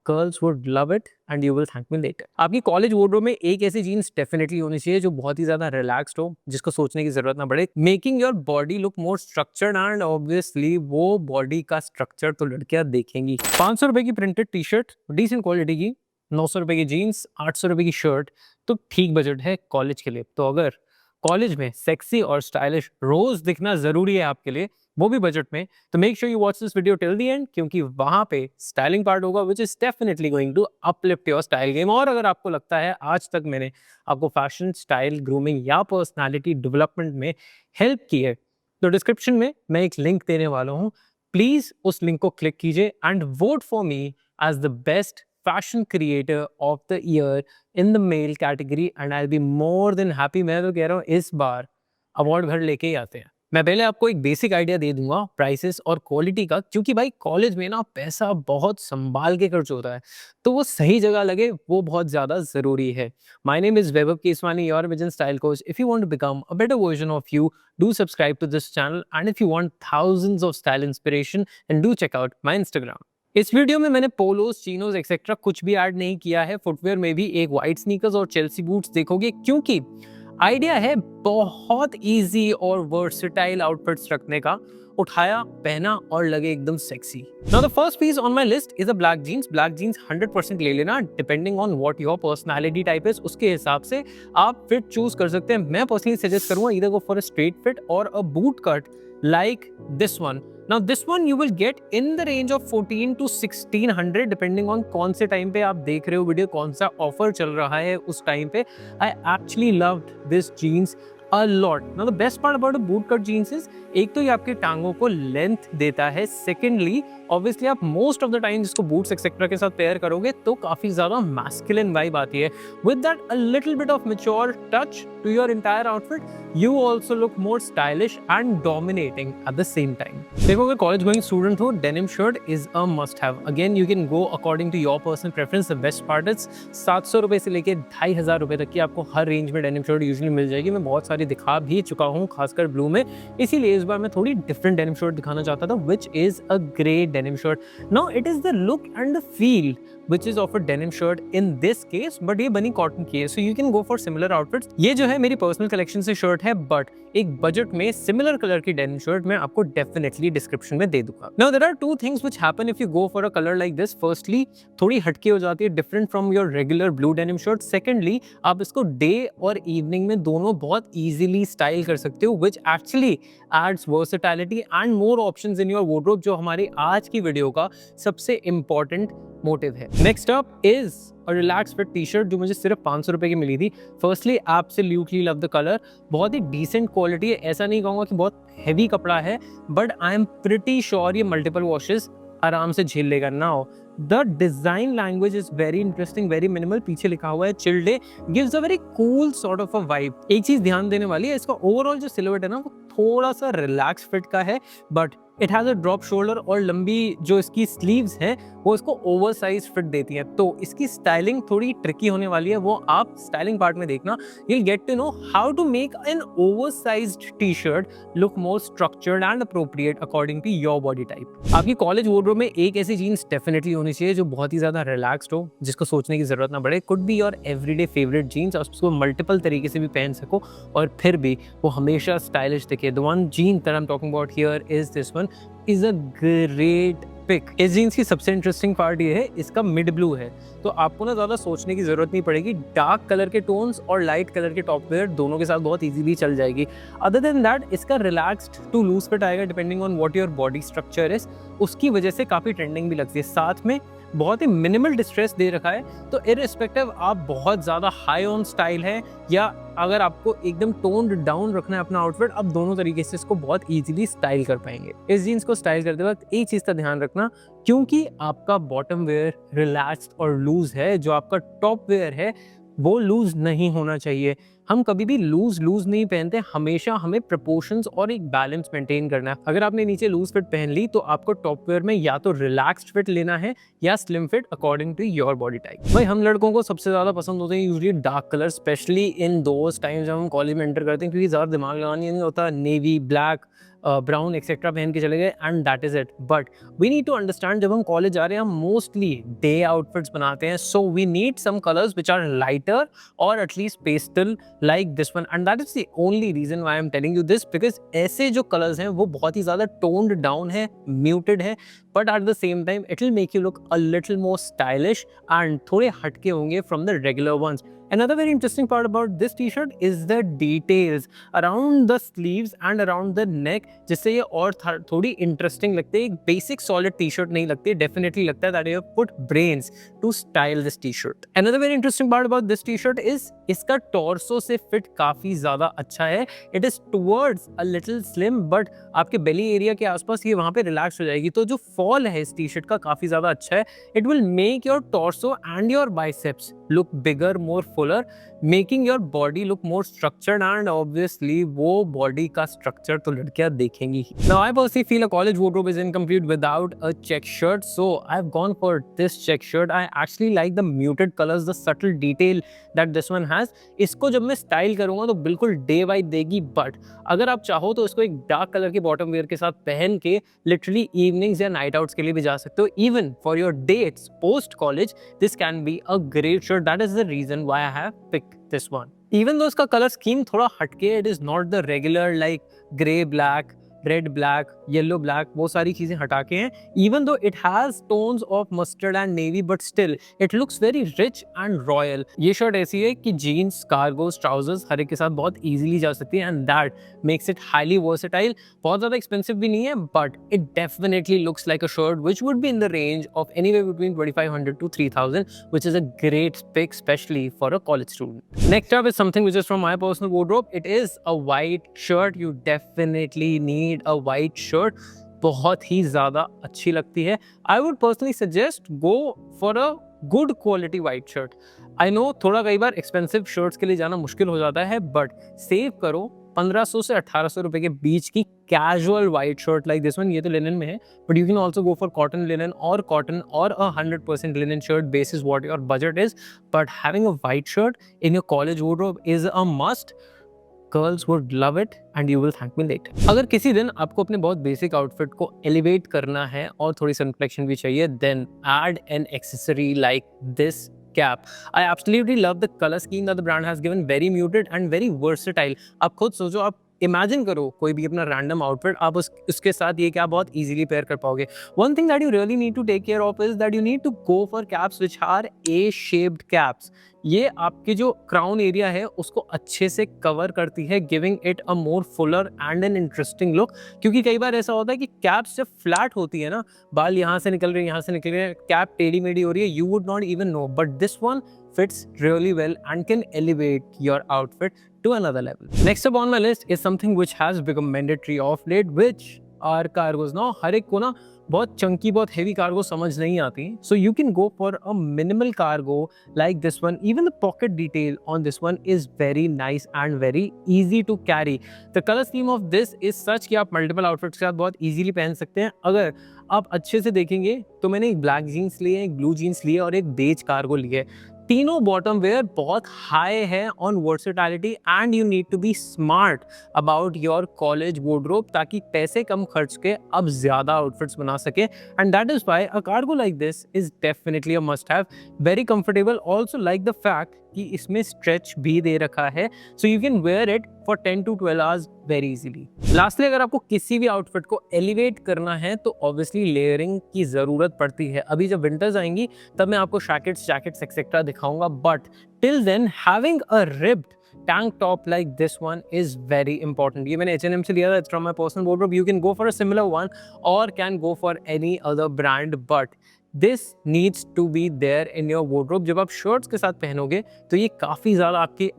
Girls would love it and you will thank me later. आपकी college wardrobe में एक ऐसी जीन्स डेफिनेटली होनी चाहिए जो बहुत ही ज्यादा रिलैक्स्ड हो, जिसको सोचने की जरूरत ना पड़े, making your body look more structured and obviously वो बॉडी का स्ट्रक्चर तो लड़कियां देखेंगी। 500 रुपए की printed T shirt decent quality की, 900 रुपए की जीन्स, 800 रुपए की शर्ट, तो ठीक बजट है कॉलेज के लिए। तो अगर कॉलेज में सेक्सी और स्टाइलिश रोज दिखना जरूरी है आपके लिए, वो भी बजट में, तो make sure you watch this video till the end, क्योंकि वहां पे स्टाइलिंग पार्ट होगा which is definitely going to uplift your style game. और अगर आपको लगता है आज तक मैंने आपको फैशन, स्टाइल, ग्रूमिंग या पर्सनालिटी डेवलपमेंट में हेल्प की है, तो डिस्क्रिप्शन में मैं एक लिंक देने वाला हूं, प्लीज उस लिंक को क्लिक कीजिए and vote for me as the best fashion creator of the year in the male category and I will be more than happy. मैं तो कह रहा हूँ इस बार अवार्ड घर लेके ही आते हैं। मैं पहले आपको एक बेसिक आइडिया दे दूंगा प्राइसेस और क्वालिटी का, क्योंकि भाई कॉलेज में ना पैसा बहुत संभाल के खर्च होता है, तो वो सही जगह लगे वो बहुत ज्यादा जरूरी है। My name is Vaibhav Keswani, your vision style coach. If you want to become a better version of you, do subscribe to this channel and if you want thousands of style inspiration and do check out my Instagram. इस video में मैंने पोलोस, chinos etcetera कुछ भी add नहीं किया है। Footwear में भी एक व्हाइट स्नीकर्स और चेल्सी बूट्स देखोगे, क्योंकि आइडिया है बहुत इजी और वर्सेटाइल आउटफिट्स रखने का, उठाया, पहना और लगे एकदम sexy. Now the first piece on my list is a black jeans. Black jeans 100% ले लेना, depending on what your personality type is, उसके हिसाब से आप फिट चूज कर सकते हैं। मैं पर्सनली सजेस्ट करूंगा either go for a straight fit और a boot cut like this one. Now this one you will get in the range of 14 to 1600 depending on कौन से टाइम पे आप देख रहे हो वीडियो, कौन सा ऑफर चल रहा है उस टाइम पे। I actually loved this jeans a lot. Now the best part about a boot cut jeans is, एक तो ये आपके टांगों को लेंथ देता है, सेकेंडली ऑब्वियसली आप मोस्ट ऑफ द टाइम जिसको बूट्स एक्सेट्रा के साथ पेयर करोगे तो काफी ज्यादा मैस्कुलिन वाइब आती है। With that a little bit of mature touch to your entire outfit, you also look more stylish and dominating at the same time. देखो अगर कॉलेज गोइंग स्टूडेंट हो, denim shirt is a must have. Again you can go according to your personal preference. The best part is 700 रुपए से लेके 2500 रुपए तक की आपको हर रेंज में denim shirt यूजुअली मिल जाएगी। मैं बहुत सारी दिखा भी चुका हूँ, खासकर ब्लू में, इसीलिए इस बार मैं थोड़ी डिफरेंट denim shirt दिखाना चाहता था, which is a great denim shirt. Now it is the look and the feel which is of a denim shirt in this case, but ये बनी कॉटन की है, so you can go for similar outfits. ये जो है मेरी personal collection से shirt है, बट एक बजट में सिमिलर कलर की डेनिम शर्ट मैं आपको डेफिनेटली डिस्क्रिप्शन में दे दूंगा। Now there are two things which happen if you go for a colour like this. Firstly थोड़ी हटके हो जाती है, different from your regular blue denim shirt. Secondly आप इसको डे और इवनिंग में दोनों बहुत इजीली स्टाइल कर सकते हो, which actually ads versatility and more options in your wardrobe, जो हमारी आज की वीडियो का सबसे इंपॉर्टेंट मोटिव है। Next up is a relax fit T shirt जो मुझे सिर्फ 500 रुपए की मिली थी। Firstly absolutely love the colour, बहुत ही डिसेंट क्वालिटी है, ऐसा नहीं कहूंगा कि बहुत हैवी कपड़ा है, but I am pretty sure ये मल्टीपल वॉशेस आराम से झेल लेगा। Now the design language is very interesting, very minimal. पीछे लिखा हुआ है chill day, gives a very cool sort of a vibe. एक चीज ध्यान देने वाली है, इसका ओवरऑल जो सिलुएट है ना वो थोड़ा सा रिलैक्स फिट का है, but it has a drop shoulder और लंबी जो इसकी स्लीव्स हैं वो इसको ओवरसाइज फिट देती हैं, तो इसकी स्टाइलिंग थोड़ी ट्रिकी होने वाली है, वो आप स्टाइलिंग पार्ट में देखना। you'll get to know how to make an oversized t-shirt look more structured and appropriate according to your body type. आपकी कॉलेज वार्डरोब में एक ऐसी जीन्स डेफिनेटली होनी चाहिए जो बहुत ही ज्यादा रिलैक्स्ड हो, जिसको सोचने की जरूरत ना पड़े। Could be your everyday favourite jeans, और उसको मल्टीपल तरीके से भी पहन सको और फिर भी वो हमेशा स्टाइलिश दिखे। The one jean that I'm talking about here is this one, is a great pick. इस जीन्स की सबसे इंटरेस्टिंग पार्ट ये है, इसका मिड ब्लू है, तो आपको ना ज्यादा सोचने की जरूरत नहीं पड़ेगी। डार्क कलर के टोन्स और लाइट कलर के टॉप वेयर दोनों के साथ बहुत इजीली चल जाएगी। अदर देन दैट इसका रिलैक्स्ड टू लूज फिट आएगा depending on what your body structure is, उसकी वजह से काफी ट्रेंडिंग भी लगती है। साथ में बहुत ही मिनिमल डिस्ट्रेस दे रखा है, तो इररिस्पेक्टिव आप बहुत ज्यादा हाई ऑन स्टाइल है या अगर आपको एकदम टोन्ड डाउन रखना है अपना आउटफिट, आप दोनों तरीके से इसको बहुत इजीली स्टाइल कर पाएंगे। इस जीन्स को स्टाइल करते वक्त एक चीज का ध्यान रखना, क्योंकि आपका बॉटम वेयर रिलैक्स्ड और लूज है, जो आपका टॉप वेयर है वो लूज नहीं होना चाहिए। हम कभी भी लूज नहीं पहनते, हमेशा हमें प्रोपोर्शंस और एक बैलेंस मेंटेन करना है। अगर आपने नीचे लूज फिट पहन ली तो आपको टॉप वेयर में या तो रिलैक्स्ड फिट लेना है या slim fit according to your body type. भाई हम लड़कों को सबसे ज्यादा पसंद होते हैं usually dark colour, specially in those times जब हम कॉलेज में एंटर करते हैं, क्योंकि ज्यादा दिमाग लगानी नहीं होता। नेवी, ब्लैक, ब्राउन एक्सेट्रा पहन के चले गए and that is it. But we need to understand जब हम कॉलेज जा रहे हैं हम मोस्टली डे आउटफिट्स बनाते हैं, so we need some colours which are lighter और at least pastel like this one, and that is the only reason why I am telling you this, because ऐसे जो कलर्स हैं वो बहुत ही ज्यादा टोन्ड डाउन है, म्यूटेड है, but at the same time it will make you look a little more stylish and थोड़े हटके होंगे from the regular ones. Another very interesting part about this t-shirt is the details around the sleeves and around the neck, जिससे ये और थोड़ी interesting लगते हैं. एक basic solid t-shirt नहीं लगती, definitely लगता है that you have put brains to style this t-shirt. Another very interesting part about this t-shirt is इसका torso से fit काफी ज़्यादा अच्छा है. It is towards a little slim, but आपके belly area के आसपास ये वहाँ पे relax हो जाएगी, तो जो fall है इस t-shirt का काफी ज़्यादा अच्छा है. It will make your torso and your biceps look bigger, more fuller, making your body look more structured, and obviously वो body का structure तो लड़कियां देखेंगी ही. Now I personally feel a college wardrobe is incomplete without a check shirt, so I've gone for this check shirt. I actually like the muted colors, the subtle detail that this one has. इसको जब मैं style करूंगा तो बिल्कुल day vibe देगी, but अगर आप चाहो तो इसको एक डार्क कलर के बॉटम वेयर के साथ पहन के लिटरली इवनिंग्स या नाइट आउट्स के लिए भी जा सकते हो. Even for your dates post college this can be a great shirt. That is the reason why I have picked this one. Even though इसका कलर स्कीम थोड़ा हटके, it is not the regular like grey black, red black, yellow black, वो सारी चीजें हटा के हैं. Even though it has tones of mustard and navy, but still it looks very rich and royal. ये shirt ऐसी है कि जीन्स, कार्गोस, ट्राउजर्स हर एक के साथ बहुत इजीली जा सकती है, and that makes it highly versatile. बहुत ज्यादा एक्सपेंसिव भी नहीं है, but it definitely looks like a shirt which would be in the range of anywhere between 2500 to 3000, which is a great pick especially for a college student. Next up is something which is from my personal wardrobe. It is a white shirt. You definitely need a white shirt. बहुत ही ज्यादा अच्छी लगती है. I would personally suggest go for a good quality white shirt. I know थोड़ा कई बार expensive shirts के लिए जाना मुश्किल हो जाता है, but save करो 1500 से 1800 रुपए के बीच की casual white shirt like this one. ये तो लिनन में है, but you can also go for cotton linen और कॉटन और 100% linen shirt basis what your budget is. But having a white shirt in your college wardrobe is a must. Girls would love it and you will thank me later. अगर किसी दिन आपको अपने बहुत basic outfit को elevate करना है और थोड़ी सन कलेक्शन भी चाहिए, then add an accessory like this cap. I absolutely love the color scheme that the brand has given. Very muted and very versatile. आप खुद सोचो, आप इमेजिन करो कोई भी अपना रैंडम आउटफिट, आप उसके साथ ये क्या बहुत इजीली पेयर कर पाओगे. One thing that you really need to take care of is that you need to go for caps which are A shaped caps. ये आपके जो क्राउन एरिया है उसको अच्छे से कवर करती है, giving it a more Fuller and an interesting look. क्योंकि कई बार ऐसा होता है कि कैप्स जब फ्लैट होती है ना, बाल यहाँ से निकल रहे हैं, यहाँ से निकल रहे हैं, कैप टेढ़ी मेढ़ी हो रही है, you would not even know, but this one fits really well and can elevate your outfit to another level. Next up on my list is something which has become mandatory of late, which are cargos. Now हर एक को ना बहुत चंकी, बहुत heavy cargo समझ नहीं आती, so you can go for a minimal cargo like this one. Even the pocket detail on this one is very nice and very easy to carry. The color scheme of this is such कि आप multiple outfits के साथ बहुत easily पहन सकते हैं. अगर आप अच्छे से देखेंगे तो मैंने एक ब्लैक जीन्स लिए, एक ब्लू जीन्स लिए और एक बेज कार्गो लिए. तीनों बॉटम वेयर बहुत हाई है on versatility, and you need to be smart about your college wardrobe ताकि पैसे कम खर्च के अब ज्यादा आउटफिट्स बना सके. And that is why a cargo like this is definitely a must have. Very comfortable, also like the fact कि इसमें स्ट्रेच भी दे रखा है, so you can wear it for 10 to 12 hours very easily. Lastly, अगर आपको किसी भी outfit को एलिवेट करना है तो ऑब्वियसली लेयरिंग की जरूरत पड़ती है. अभी जब विंटर्स आएंगी तब मैं आपको जैकेट्स एक्सेट्रा दिखाऊंगा, but till then having a ribbed tank top like this one is very important. ये मैंने H&M से लिया था, it's from my personal wardrobe. You can go for a similar one or can go for any other brand, but this needs to be there in your wardrobe. जब आप shirts के साथ पहनोगे तो ये काफ़ी ज़्यादा आपके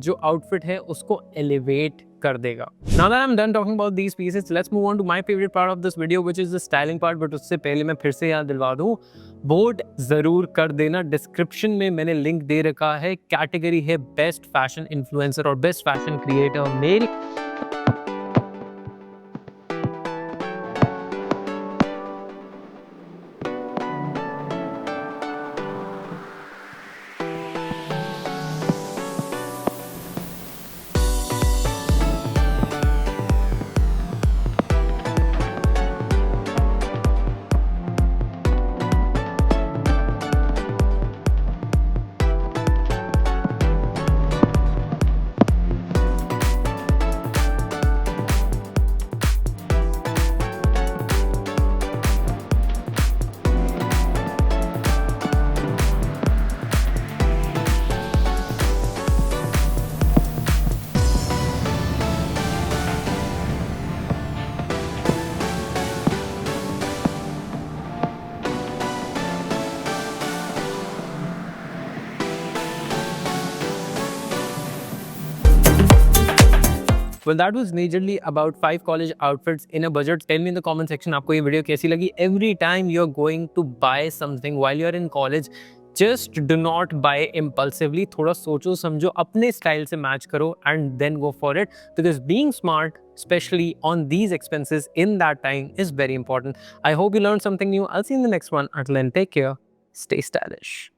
जो outfit है उसको elevate कर देगा. Now that I'm done talking about these pieces, let's move on to my favorite part of this video, which is the styling part. But उससे पहले मैं फिर से याद दिलवा दूँ, वोट ज़रूर कर देना. डिस्क्रिप्शन में मैंने लिंक दे रखा है. कैटेगरी है बेस्ट फैशन इन्फ्लुएंसर और best fashion creator male. Well, that was majorly about 5 college outfits in a budget. Tell me in the comment section आपको ये वीडियो कैसी लगी. Every time you're going to buy something while you're in college, just do not buy impulsively. थोड़ा सोचो समझो, अपने style से match करो and then go for it, because being smart, especially on these expenses in that time, is very important. I hope you learned something new. I'll see you in the next one. Until then, take care. Stay stylish.